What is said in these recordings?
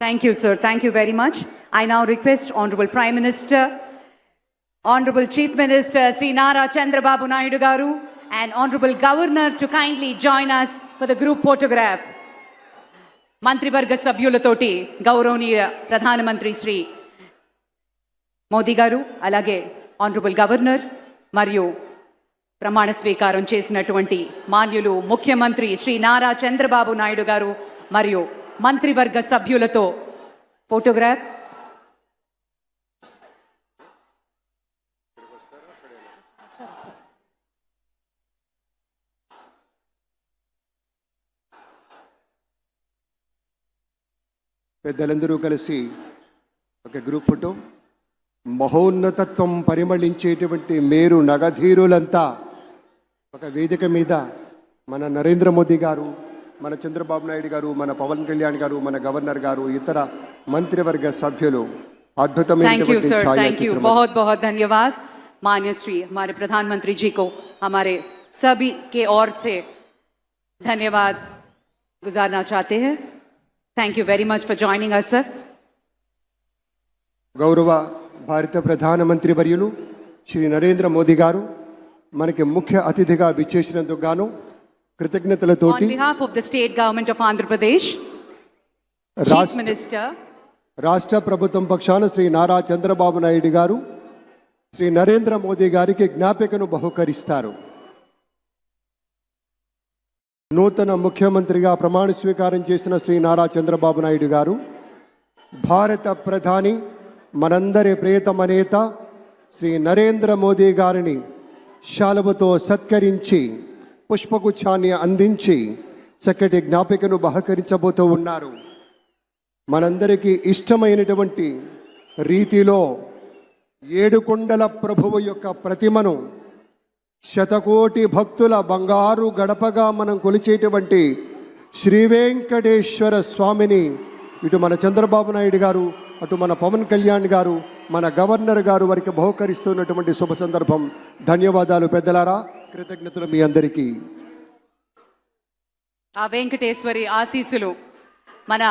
Thank you, sir. Thank you very much. I now request Honorable Prime Minister, Honorable Chief Minister Sri Nara Chandrababu Naidu Garu and Honorable Governor to kindly join us for the group photograph. మంత్రివర్గ సభ్యులతోటి గౌరవనీయ ప్రధానమంత్రి శ్రీ మోదీ గారు అలాగే honourable governor మరియు ప్రమాణ స్వీకారం చేసినటువంటి మాన్యులు ముఖ్యమంత్రి శ్రీ నారా చంద్రబాబు నాయుడు గారు మరియు మంత్రివర్గ సభ్యులతో ఫోటోగ్రాఫ్. పెద్దలందరూ కలిసి ఒక గ్రూప్ ఫోటో. మహోన్నతత్వం పరిమళించేటువంటి మేరు నగధీరులంతా ఒక వేదిక మీద మన నరేంద్ర మోదీ గారు, మన చంద్రబాబు నాయుడు గారు, మన పవన్ కళ్యాణ్ గారు, మన గవర్నర్ గారు, ఇతర మంత్రివర్గ సభ్యులు అద్భుతమైనటువంటి ఛాయాచిత్రం. बहुत बहुत धन्यवाद माननीय श्री हमारे प्रधानमंत्री जी को हमारे सभी के ओर से धन्यवाद गुजारना चाहते हैं. Thank you very much for joining us, sir. గౌరవ భారత ప్రధానమంత్రి వర్యులు శ్రీ నరేంద్ర మోదీ గారు మనకి ముఖ్య అతిథిగా విచ్చేసినందుకు గాను కృతజ్ఞతలతోటి On behalf of the state government of Andhra Pradesh, Chief Minister, రాష్ట్ర ప్రభుత్వం పక్షాన శ్రీ నారా చంద్రబాబు నాయుడు గారు శ్రీ నరేంద్ర మోదీ గారికి జ్ఞాపికను బహుకరిస్తారు. నూతన ముఖ్యమంత్రిగా ప్రమాణ స్వీకారం చేసిన శ్రీ నారా చంద్రబాబు నాయుడు గారు భారత ప్రధాని మనందరి ప్రియతమ నేత శ్రీ నరేంద్ర మోదీ గారిని శాలువతో సత్కరించి పుష్పగుచ్ఛాన్ని అందించి చక్కటి జ్ఞాపికను బహకరించబోతూ ఉన్నారు. మనందరికీ ఇష్టమైనటువంటి రీతిలో ఏడుకొండల ప్రభువు యొక్క ప్రతిమను శతకోటి భక్తుల బంగారు గడపగా మనం కొలిచేటువంటి శ్రీ వెంకటేశ్వర స్వామిని ఇటు మన చంద్రబాబు నాయుడు గారు, అటు మన పవన్ కళ్యాణ్ గారు, మన గవర్నర్ గారు వారికి బహుకరిస్తున్నటువంటి శుభ సందర్భం. ధన్యవాదాలు పెద్దలారా, కృతజ్ఞతలు మీ అందరికీ. ఆ వెంకటేశ్వరి ఆశీస్సులు మన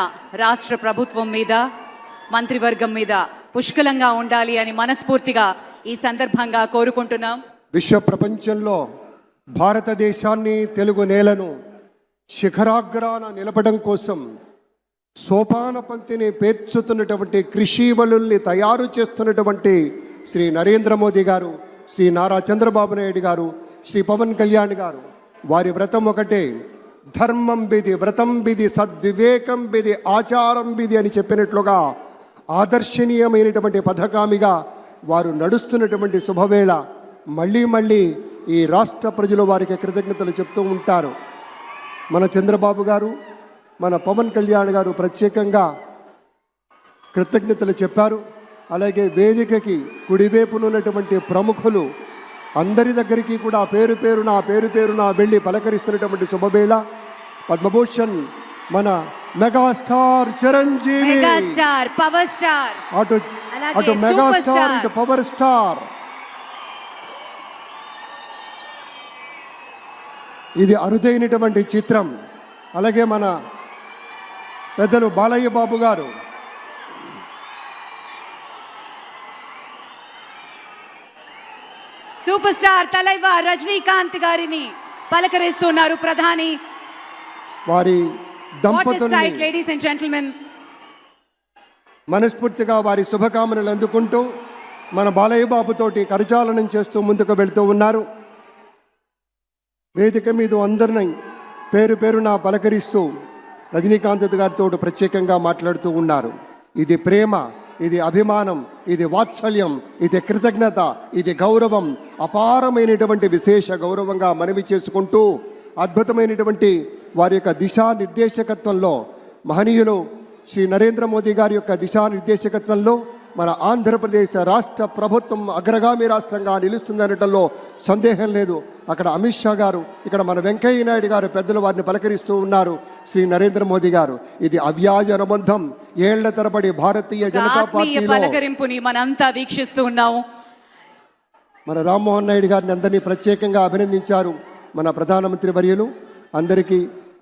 రాష్ట్ర ప్రభుత్వం మీద, మంత్రివర్గం మీద పుష్కలంగా ఉండాలి అని మనస్ఫూర్తిగా ఈ సందర్భంగా కోరుకుంటున్నాం. విశ్వ ప్రపంచంలో భారతదేశాన్ని, తెలుగు నేలను శిఖరాగ్రాన నిలపడం కోసం సోపాన పంక్తిని పేర్చుతున్నటువంటి కృషివలుల్ని తయారు చేస్తున్నటువంటి శ్రీ నరేంద్ర మోదీ గారు, శ్రీ నారా చంద్రబాబు నాయుడు గారు, శ్రీ పవన్ కళ్యాణ్ గారు, వారి వ్రతం ఒకటే. ధర్మం బిది, వ్రతం బిది, సద్వివేకం బిది, ఆచారం బిది అని చెప్పినట్లుగా ఆదర్శనీయమైనటువంటి పథకామిగా వారు నడుస్తున్నటువంటి శుభవేళ మళ్ళీ మళ్ళీ ఈ రాష్ట్ర ప్రజలు వారికి కృతజ్ఞతలు చెప్తూ ఉంటారు. మన చంద్రబాబు గారు, మన పవన్ కళ్యాణ్ గారు ప్రత్యేకంగా కృతజ్ఞతలు చెప్పారు. అలాగే వేదికకి కుడివైపునున్నటువంటి ప్రముఖులు అందరి దగ్గరికి కూడా పేరు పేరున వెళ్ళి పలకరిస్తున్నటువంటి శుభవేళ. పద్మభూషణ్ మన megastar Chiranjeevi, megastar power star, అటు మెగాస్టార్ ఇటు పవర్ స్టార్. ఇది అరుదైనటువంటి చిత్రం. అలాగే మన పెద్దలు బాలయ్య బాబు గారు, సూపర్ స్టార్ తలైవర్ రజనీకాంత్ గారిని పలకరిస్తున్నారు ప్రధాని. వారి దంపతుల్ని లేడీస్ అండ్ జెంటిల్మెన్ మనస్ఫూర్తిగా వారి శుభకామనలు అందుకుంటూ మన బాలయ్య బాబుతోటి కరచాలనం చేస్తూ ముందుకు వెళ్తూ ఉన్నారు. వేదిక మీద అందరినీ పేరున పలకరిస్తూ రజనీకాంత్ గారితో ప్రత్యేకంగా మాట్లాడుతూ ఉన్నారు. ఇది ప్రేమ, ఇది అభిమానం, ఇది వాత్సల్యం, ఇది కృతజ్ఞత, ఇది గౌరవం, అపారమైనటువంటి విశేష గౌరవంగా మనవి చేసుకుంటూ అద్భుతమైనటువంటి వారి యొక్క దిశానిర్దేశకత్వంలో మహనీయులు శ్రీ నరేంద్ర మోదీ గారి యొక్క దిశానిర్దేశకత్వంలో మన ఆంధ్రప్రదేశ్ రాష్ట్ర ప్రభుత్వం అగ్రగామి రాష్ట్రంగా నిలుస్తుందనటంలో సందేహం లేదు. అక్కడ అమిత్ షా గారు, ఇక్కడ మన వెంకయ్య నాయుడు గారు పెద్దలు వారిని పలకరిస్తూ ఉన్నారు. శ్రీ నరేంద్ర మోదీ గారు, ఇది అవ్యాజ అనుబంధం. ఏళ్ల తరబడి భారతీయ జనతా పార్టీ పలకరింపుని మనంతా వీక్షిస్తూ ఉన్నాము. మన రామ్మోహన్ నాయుడు గారిని అందరినీ ప్రత్యేకంగా అభినందించారు మన ప్రధానమంత్రి వర్యులు. అందరికీ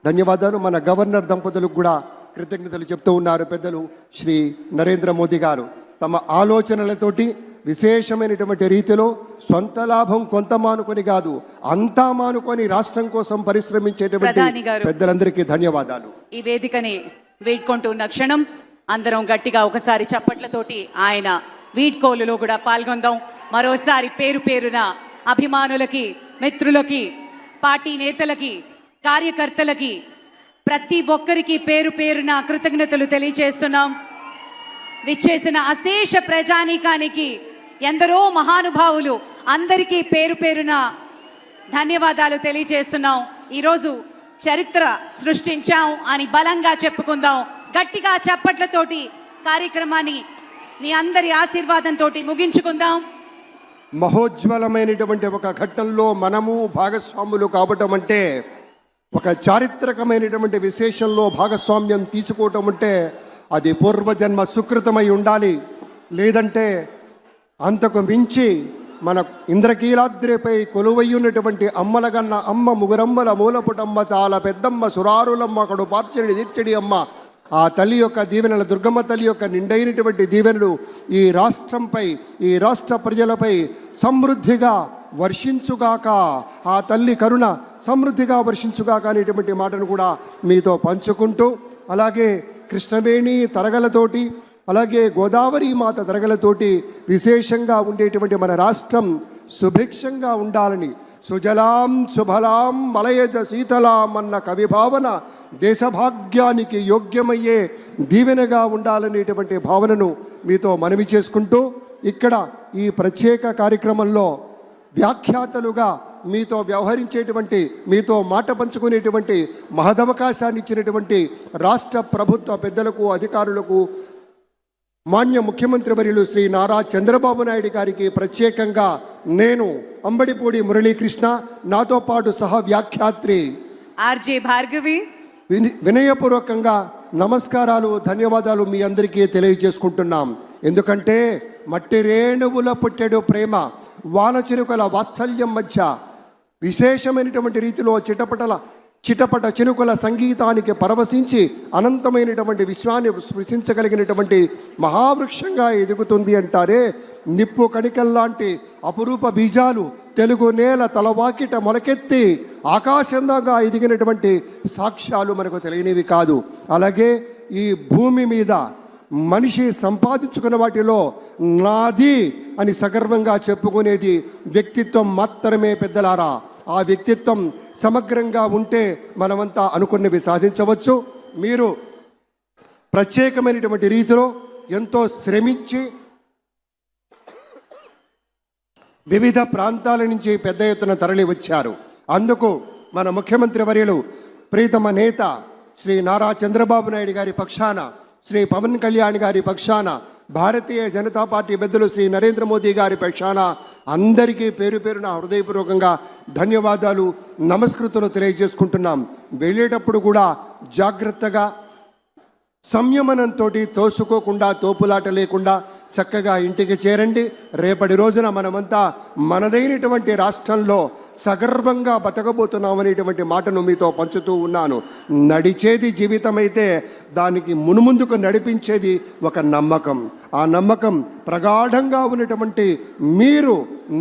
ధన్యవాదాలు. మన గవర్నర్ దంపతులకు కూడా కృతజ్ఞతలు చెప్తూ ఉన్నారు పెద్దలు శ్రీ నరేంద్ర మోదీ గారు. తమ ఆలోచనలతోటి విశేషమైనటువంటి రీతిలో సొంత లాభం కొంత మానుకొని కాదు, అంతా మానుకొని రాష్ట్రం కోసం పరిశ్రమించేటువంటి ప్రధాని గారు, పెద్దలందరికీ ధన్యవాదాలు. ఈ వేదికని వీడ్కొంటున్న క్షణం అందరం గట్టిగా ఒకసారి చప్పట్లతోటి ఆయన వీడ్కోలులో కూడా పాల్గొందాం. మరోసారి పేరు పేరున అభిమానులకి, మిత్రులకి, పార్టీ నేతలకి, కార్యకర్తలకి, ప్రతి ఒక్కరికి పేరు పేరున కృతజ్ఞతలు తెలియజేస్తున్నాం. విచ్చేసిన అశేష ప్రజానీకానికి, ఎందరో మహానుభావులు అందరికీ పేరు పేరున ధన్యవాదాలు తెలియజేస్తున్నాం. ఈరోజు చరిత్ర సృష్టించాం అని బలంగా చెప్పుకుందాం. గట్టిగా చప్పట్లతోటి కార్యక్రమాన్ని మీ అందరి ఆశీర్వాదంతో ముగించుకుందాం. మహోజ్వలమైనటువంటి ఒక ఘట్టంలో మనము భాగస్వాములు కావటం అంటే, ఒక చారిత్రకమైనటువంటి విశేషంలో భాగస్వామ్యం తీసుకోవటం అంటే అది పూర్వజన్మ సుకృతమై ఉండాలి. లేదంటే అంతకు మించి మన ఇంద్రకీలాద్రిపై కొలువై ఉన్నటువంటి అమ్మలగన్న అమ్మ, ముగురమ్మల మూలపుటమ్మ, చాలా పెద్దమ్మ, సురారులమ్మ, అక్కడు పార్చడి దిట్టడి అమ్మ, ఆ తల్లి యొక్క దీవెనలు, దుర్గమ్మ తల్లి యొక్క నిండైనటువంటి దీవెనలు ఈ రాష్ట్రంపై, ఈ రాష్ట్ర ప్రజలపై సమృద్ధిగా వర్షించుగాక, ఆ తల్లి కరుణ సమృద్ధిగా వర్షించుగాక అనేటువంటి మాటను కూడా మీతో పంచుకుంటూ, అలాగే కృష్ణవేణి తరగలతోటి, అలాగే గోదావరి మాత తరగలతోటి విశేషంగా ఉండేటువంటి మన రాష్ట్రం సుభిక్షంగా ఉండాలని, సుజలాం సుఫలాం మలయజ శీతలాం అన్న కవిభావన దేశభాగ్యానికి యోగ్యమయ్యే దీవెనగా ఉండాలనేటువంటి భావనను మీతో మనవి చేసుకుంటూ, ఇక్కడ ఈ ప్రత్యేక కార్యక్రమంలో వ్యాఖ్యాతలుగా మీతో వ్యవహరించేటువంటి, మీతో మాట పంచుకునేటువంటి మహదవకాశాన్ని ఇచ్చినటువంటి రాష్ట్ర ప్రభుత్వ పెద్దలకు, అధికారులకు, మాన్య ముఖ్యమంత్రి వర్యులు శ్రీ నారా చంద్రబాబు నాయుడు గారికి ప్రత్యేకంగా నేను అంబడిపూడి మురళీకృష్ణ, నాతో పాటు సహ వ్యాఖ్యాత్రి ఆర్జే భార్గవి వినయపూర్వకంగా నమస్కారాలు, ధన్యవాదాలు మీ అందరికీ తెలియజేసుకుంటున్నాం. ఎందుకంటే మట్టి రేణువుల పుట్టెడు ప్రేమ, వాన చిరుకల వాత్సల్యం మధ్య విశేషమైనటువంటి రీతిలో చిటపట చినుకల సంగీతానికి పరవశించి అనంతమైనటువంటి విశ్వాన్ని స్పృశించగలిగినటువంటి మహావృక్షంగా ఎదుగుతుంది అంటారే. నిప్పు కణికల్లాంటి అపురూప బీజాలు తెలుగు నేల తలవాకిట మొలకెత్తి ఆకాశంగా ఎదిగినటువంటి సాక్ష్యాలు మనకు తెలియనివి కాదు. అలాగే ఈ భూమి మీద మనిషి సంపాదించుకున్న వాటిలో నాది అని సగర్వంగా చెప్పుకునేది వ్యక్తిత్వం మాత్రమే పెద్దలారా. ఆ వ్యక్తిత్వం సమగ్రంగా ఉంటే మనమంతా అనుకున్నవి సాధించవచ్చు. మీరు ప్రత్యేకమైనటువంటి రీతిలో ఎంతో శ్రమించి వివిధ ప్రాంతాల నుంచి పెద్ద ఎత్తున తరలి వచ్చారు. అందుకు మన ముఖ్యమంత్రి వర్యులు, ప్రీతమ నేత శ్రీ నారా చంద్రబాబు నాయుడు గారి పక్షాన, శ్రీ పవన్ కళ్యాణ్ గారి పక్షాన, భారతీయ జనతా పార్టీ పెద్దలు శ్రీ నరేంద్ర మోదీ గారి పక్షాన అందరికీ పేరు పేరున హృదయపూర్వకంగా ధన్యవాదాలు, నమస్కృతులు తెలియజేసుకుంటున్నాం. వెళ్ళేటప్పుడు కూడా జాగ్రత్తగా, సంయమనంతో, తోసుకోకుండా, తోపులాట లేకుండా చక్కగా ఇంటికి చేరండి. రేపటి రోజున మనమంతా మనదైనటువంటి రాష్ట్రంలో సగర్వంగా బతకబోతున్నామనేటువంటి మాటను మీతో పంచుతూ ఉన్నాను. నడిచేది జీవితమైతే దానికి మునుముందుకు నడిపించేది ఒక నమ్మకం. ఆ నమ్మకం ప్రగాఢంగా ఉన్నటువంటి మీరు,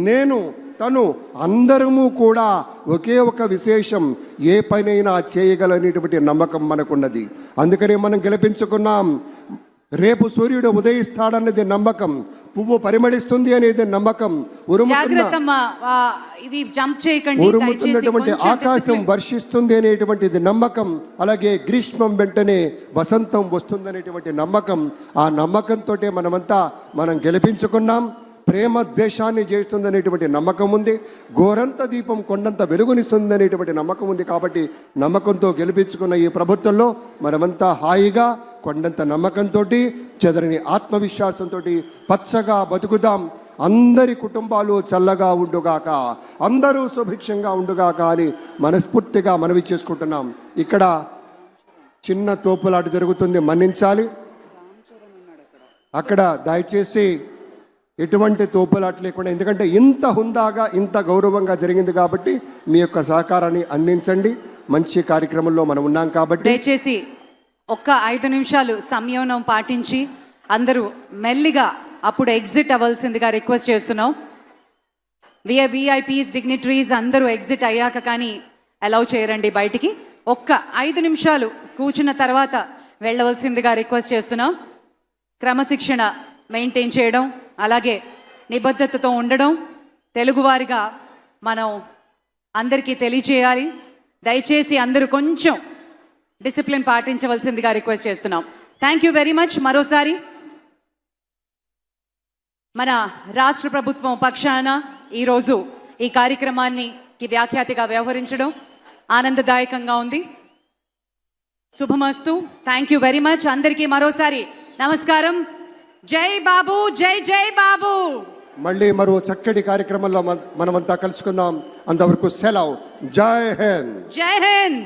నేను, తను అందరము కూడా ఒకే ఒక విశేషం, ఏ పనైనా చేయగలనేటువంటి నమ్మకం మనకున్నది. అందుకనే మనం గెలిపించుకున్నాం. రేపు సూర్యుడు ఉదయిస్తాడనేది నమ్మకం, పువ్వు పరిమళిస్తుంది అనేది నమ్మకం, ఉరుముతున్నటువంటి ఆకాశం వర్షిస్తుంది అనేటువంటిది నమ్మకం, అలాగే గ్రీష్మం వెంటనే వసంతం వస్తుందనేటువంటి నమ్మకం. ఆ నమ్మకంతో మనం గెలిపించుకున్నాం. ప్రేమ ద్వేషాన్ని చేస్తుందనేటువంటి నమ్మకం ఉంది. గోరంత దీపం కొండంత వెలుగునిస్తుందనేటువంటి నమ్మకం ఉంది. కాబట్టి నమ్మకంతో గెలిపించుకున్న ఈ ప్రభుత్వంలో మనమంతా హాయిగా, కొండంత నమ్మకంతో, చెదరని ఆత్మవిశ్వాసంతో పచ్చగా బతుకుదాం. అందరి కుటుంబాలు చల్లగా ఉండుగాక, అందరూ సుభిక్షంగా ఉండుగాక అని మనస్ఫూర్తిగా మనవి చేసుకుంటున్నాం. ఇక్కడ చిన్న తోపులాట జరుగుతుంది, మన్నించాలి. అక్కడ దయచేసి ఎటువంటి తోపులాట లేకుండా, ఎందుకంటే ఇంత హుందాగా, ఇంత గౌరవంగా జరిగింది కాబట్టి మీ యొక్క సహకారాన్ని అందించండి. మంచి కార్యక్రమంలో మనం ఉన్నాం కాబట్టి దయచేసి ఒక్క 5 నిమిషాలు సంయమనం పాటించి అందరూ మెల్లిగా అప్పుడు ఎగ్జిట్ అవ్వాల్సిందిగా రిక్వెస్ట్ చేస్తున్నాం. విఐపీస్ డిగ్నిటరీస్ అందరూ ఎగ్జిట్ అయ్యాక కానీ అలౌ చేయరండి బయటికి. ఒక్క 5 నిమిషాలు కూర్చున్న తర్వాత వెళ్ళవలసిందిగా రిక్వెస్ట్ చేస్తున్నాం. క్రమశిక్షణ మెయింటైన్ చేయడం, అలాగే నిబద్ధతతో ఉండడం తెలుగువారిగా మనం అందరికీ తెలియచేయాలి. దయచేసి అందరూ కొంచెం డిసిప్లిన్ పాటించవలసిందిగా రిక్వెస్ట్ చేస్తున్నాం. Thank you very much. మరోసారి మన రాష్ట్ర ప్రభుత్వం పక్షాన ఈరోజు ఈ కార్యక్రమాన్ని వ్యాఖ్యాతగా వ్యవహరించడం ఆనందదాయకంగా ఉంది. శుభమస్తు. Thank you very much. అందరికీ మరోసారి నమస్కారం. జై బాబు, జై జై బాబు. మళ్ళీ మరో చక్కటి కార్యక్రమంలో మనమంతా కలుసుకుందాం. అంతవరకు సెలవు. జై హింద్. జై హింద్.